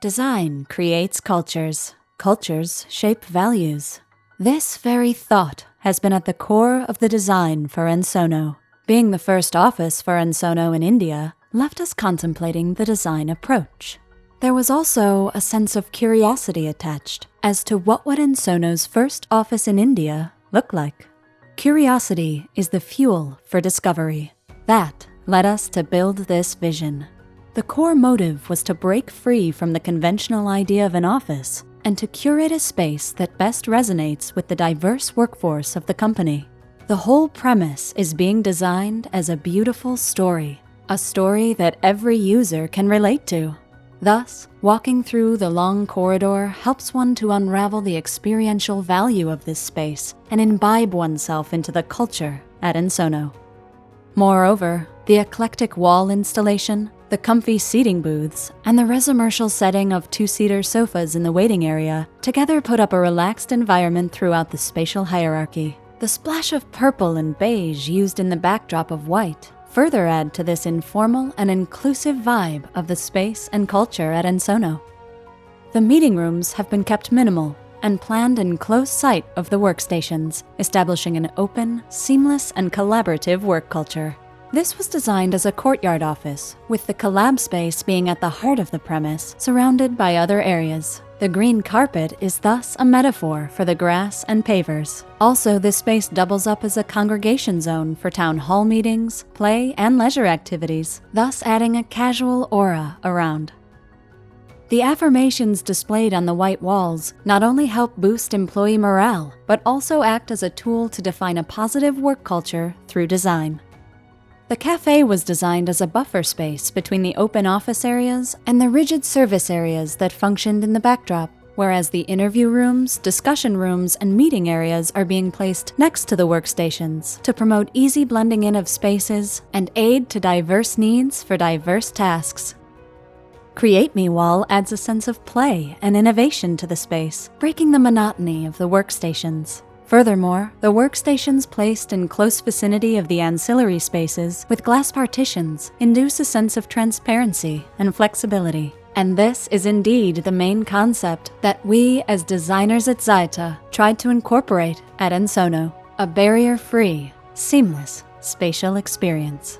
Design creates cultures. Cultures shape values. This very thought has been at the core of the design for Ensono. Being the first office for Ensono in India left us contemplating the design approach. There was also a sense of curiosity attached as to what would Ensono's first office in India look like. Curiosity is the fuel for discovery. That led us to build this vision. The core motive was to break free from the conventional idea of an office and to curate a space that best resonates with the diverse workforce of the company. The whole premise is being designed as a beautiful story, a story that every user can relate to. Thus, walking through the long corridor helps one to unravel the experiential value of this space and imbibe oneself into the culture at Ensono. Moreover, the eclectic wall installation, the comfy seating booths, and the residential setting of two-seater sofas in the waiting area together put up a relaxed environment throughout the spatial hierarchy. The splash of purple and beige used in the backdrop of white further add to this informal and inclusive vibe of the space and culture at Ensono. The meeting rooms have been kept minimal and planned in close sight of the workstations, establishing an open, seamless, and collaborative work culture. This was designed as a courtyard office, with the collab space being at the heart of the premise, surrounded by other areas. The green carpet is thus a metaphor for the grass and pavers. Also, this space doubles up as a congregation zone for town hall meetings, play, and leisure activities, thus adding a casual aura around. The affirmations displayed on the white walls not only help boost employee morale, but also act as a tool to define a positive work culture through design. The cafe was designed as a buffer space between the open office areas and the rigid service areas that functioned in the backdrop, whereas the interview rooms, discussion rooms, and meeting areas are being placed next to the workstations to promote easy blending in of spaces and aid to diverse needs for diverse tasks. Create Me Wall adds a sense of play and innovation to the space, breaking the monotony of the workstations. Furthermore, the workstations placed in close vicinity of the ancillary spaces with glass partitions induce a sense of transparency and flexibility. And this is indeed the main concept that we as designers at Zyeta tried to incorporate at Ensono, a barrier-free, seamless spatial experience.